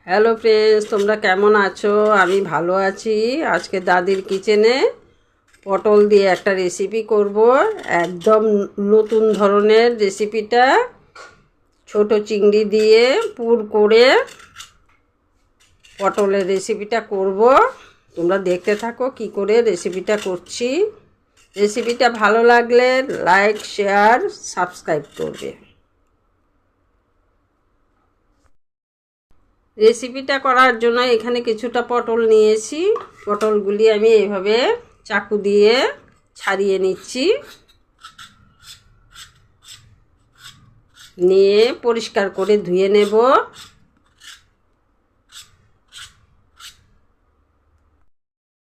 Hello friends, তোমরা কেমন আছো? আমি ভালো আছি। আজকে দাদির কিচেনে পটল দিয়ে একটা রেসিপি করব। একদম নতুন ধরনের রেসিপিটা। ছোট চিংড়ি দিয়ে পুর করে পটলের রেসিপিটা করব। তোমরা দেখতে থাকো কি করে রেসিপিটা করছি। রেসিপিটা ভালো লাগলে লাইক, শেয়ার, সাবস্ক্রাইব করবে। রেসিপিটা করার জন্য এখানে কিছুটা পটল নিয়েছি। পটলগুলি আমি এইভাবে চাকু দিয়ে ছাড়িয়ে নিচ্ছি, নিয়ে পরিষ্কার করে ধুয়ে নেব।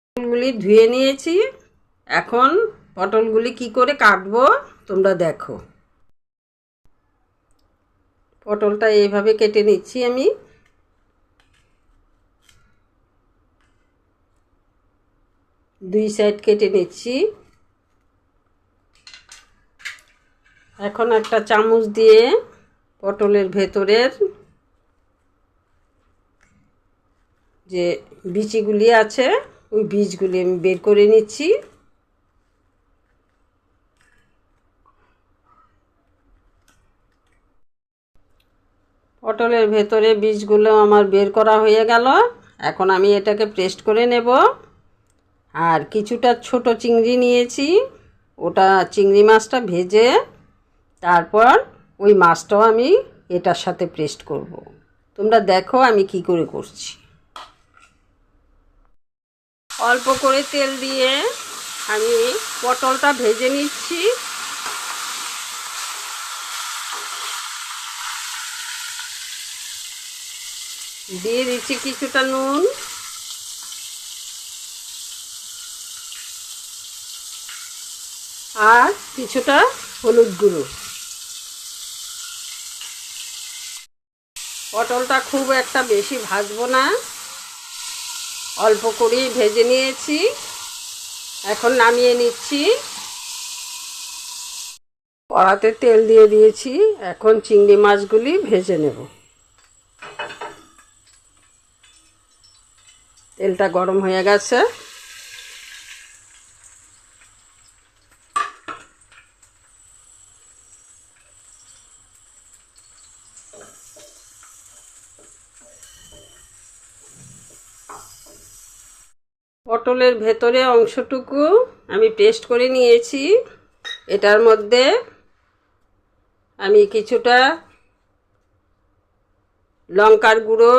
পটলগুলি ধুয়ে নিয়েছি। এখন পটলগুলি কি করে কাটবো তোমরা দেখো। পটলটা এইভাবে কেটে নিচ্ছি আমি। দুই সাইড কেটে নিচ্ছি। এখন একটা চামচ দিয়ে পটলের ভেতরের যে বিচিগুলি আছে ওই বীজগুলি আমি বের করে নিচ্ছি। পটলের ভেতরে বীজগুলো আমার বের করা হয়ে গেল। এখন আমি এটাকে পেস্ট করে নেব। আর কিছুটা ছোট চিংড়ি নিয়েছি, ওটা চিংড়ি মাছটা ভেজে তারপর ওই মাছটাও আমি এটার সাথে পেস্ট করব। তোমরা দেখো আমি কি করে করছি। অল্প করে তেল দিয়ে আমি পটলটা ভেজে নিচ্ছি। দিয়ে দিচ্ছি কিছুটা নুন, আর কিছুটা হলুদ গুঁড়ো। পটলটা খুব একটা বেশি ভাজবো না, অল্প করেই ভেজে নিয়েছি। এখন নামিয়ে নিচ্ছি। কড়াতে তেল দিয়ে দিয়েছি। এখন চিংড়ি মাছগুলি ভেজে নেব। তেলটা গরম হয়ে গেছে। পটলের ভেতরে অংশটুকু আমি পেস্ট করে নিয়েছি। এটার মধ্যে আমি কিছুটা লঙ্কার গুঁড়ো,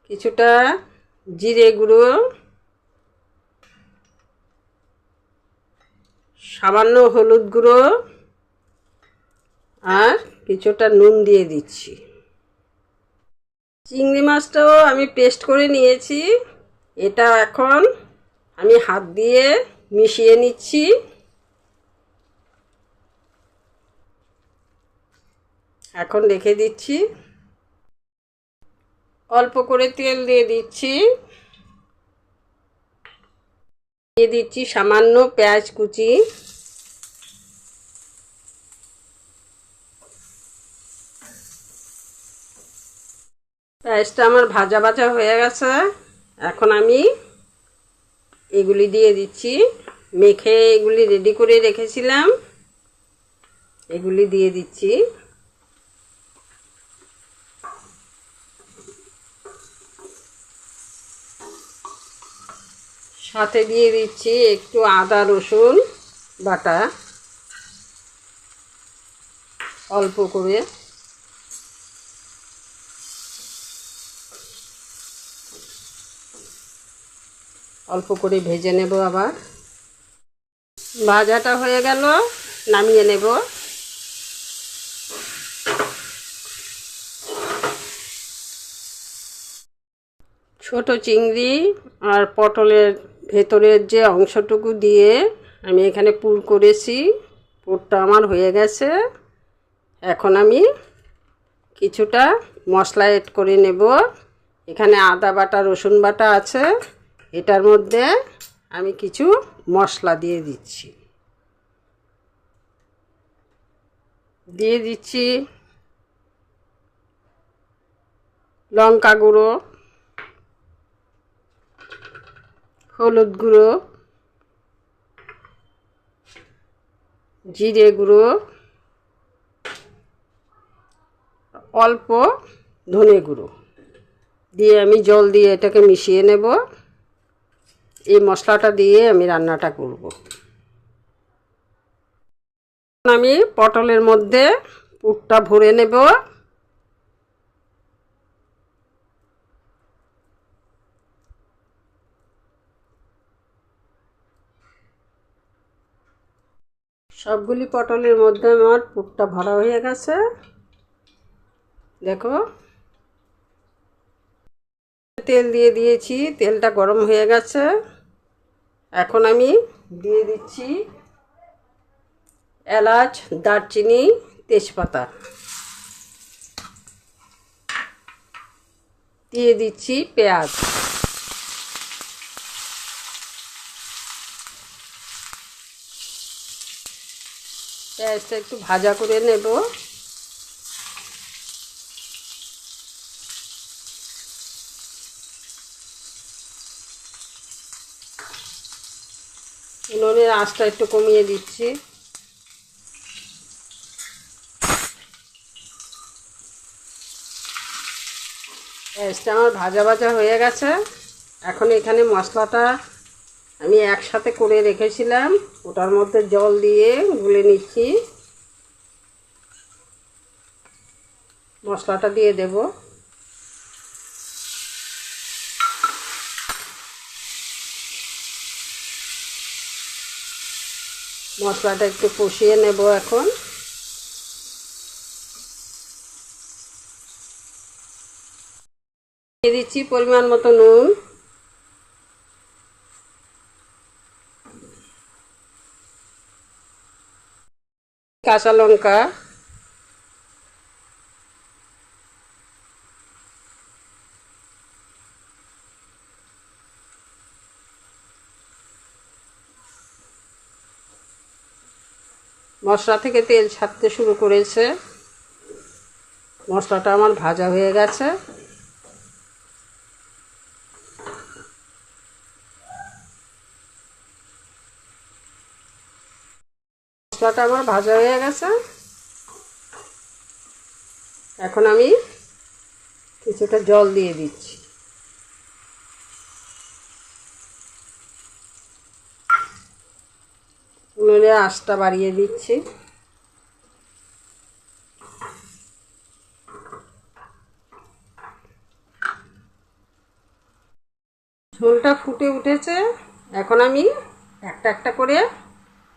কিছুটা জিরে গুঁড়ো, সামান্য হলুদ গুঁড়ো আর কিছুটা নুন দিয়ে দিচ্ছি। চিংড়ি মাছটাও আমি পেস্ট করে নিয়েছি। এটা এখন আমি হাত দিয়ে মিশিয়ে নিচ্ছি। এখন রেখে দিচ্ছি। অল্প করে তেল দিয়ে দিচ্ছি। দিয়ে দিচ্ছি সামান্য পেঁয়াজ কুচি। পেঁয়াজটা আমার ভাজা ভাজা হয়ে গেছে। এখন আমি এগুলি দিয়ে দিচ্ছি। মেখে এগুলি রেডি করে রেখেছিলাম, এগুলি দিয়ে দিচ্ছি। সাথে দিয়ে দিচ্ছি একটু আদা রসুন বাটা, অল্প করে। অল্প করে ভেজে নেব। আবার ভাজাটা হয়ে গেল, নামিয়ে নেব। ছোট চিংড়ি আর পটলের ভেতরের যে অংশটুকু দিয়ে আমি এখানে পুর করেছি, পুরটা আমার হয়ে গেছে। এখন আমি কিছুটা মশলা এড করে নেব। এখানে আদা বাটা, রসুন বাটা আছে। এটার মধ্যে আমি কিছু মশলা দিয়ে দিচ্ছি। দিয়ে দিচ্ছি লঙ্কা গুঁড়ো, হলুদ গুঁড়ো, জিরে গুঁড়ো, অল্প ধনে গুঁড়ো দিয়ে আমি জল দিয়ে এটাকে মিশিয়ে নেব। এই মশলাটা দিয়ে আমি রান্নাটা করব। আমি পটলের মধ্যে পুরটা ভরে নেব। সবগুলি পটলের মধ্যে আমার পুরটা ভরা হয়ে গেছে। দেখো, তেল দিয়ে দিয়েছি, তেলটা গরম হয়ে গেছে। এখন আমি দিয়ে দিচ্ছি এলাচ, দারচিনি, তেজপাতা, দিয়ে দিচ্ছি পেঁয়াজ। পেঁয়াজটা একটু ভাজা করে নেব। উনুনের আঁচটা একটু কমিয়ে দিচ্ছি। পেঁয়াজটা আমার ভাজা ভাজা হয়ে গেছে। এখন এখানে মশলাটা আমি একসাথে করে রেখেছিলাম, ওটার মধ্যে জল দিয়ে গুলে নিচ্ছি। মশলাটা দিয়ে দেব। মশলাটা একটু কষিয়ে নেব। এখন দিয়ে দিচ্ছি পরিমাণ মতো নুন, কাঁচা লঙ্কা, মশলা থেকে তেল ছাড়তে শুরু করেছে। মশলাটা আমার ভাজা হয়ে গেছে। মশলাটা আমার ভাজা হয়ে গেছে। এখন আমি কিছুটা জল দিয়ে দিচ্ছি। উনুনের আঁচটা বাড়িয়ে দিচ্ছি। ঝোলটা ফুটে উঠেছে। এখন আমি একটা একটা করে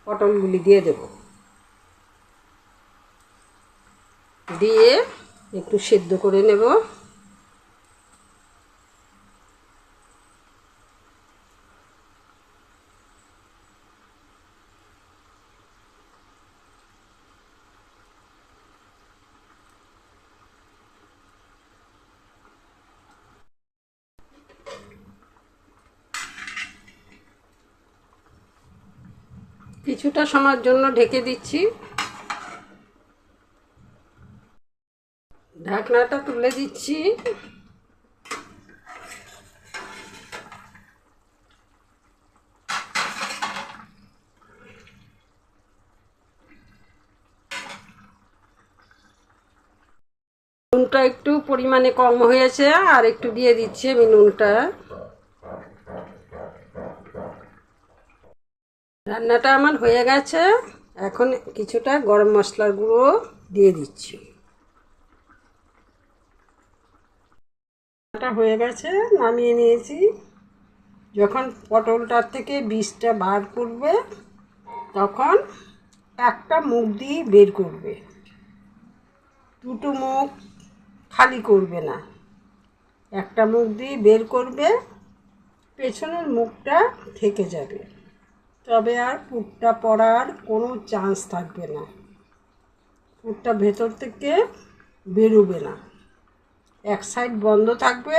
পটলগুলি দিয়ে দেব। দিয়ে একটু সেদ্ধ করে নেব। কিছুটা সময়ের জন্য ঢেকে দিচ্ছি। ঢাকনাটা তুলে দিচ্ছি। নুনটা একটু পরিমাণে কম হয়েছে, আর একটু দিয়ে দিচ্ছি আমি নুনটা। রান্নাটা আমার হয়ে গেছে। এখন কিছুটা গরম মশলার গুঁড়ো দিয়ে দিচ্ছি। রান্নাটা হয়ে গেছে, নামিয়ে নিয়েছি। যখন পটলটার থেকে বীজটা বার করবে, তখন একটা মুখ দিয়ে বের করবে, দুটো মুখ খালি করবে না। একটা মুখ দিয়ে বের করবে, পেছনের মুখটা থেকে যাবে। তবে আর পুরটা পড়ার কোনো চান্স থাকবে না। পুরটা ভেতর থেকে বেরোবে না। এক সাইড বন্ধ থাকবে,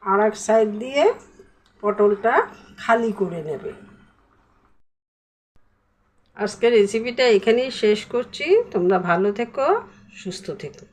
আর এক সাইড দিয়ে পটলটা খালি করে নেবে। আজকের রেসিপিটা এখানেই শেষ করছি। তোমরা ভালো থেকো, সুস্থ থেকো।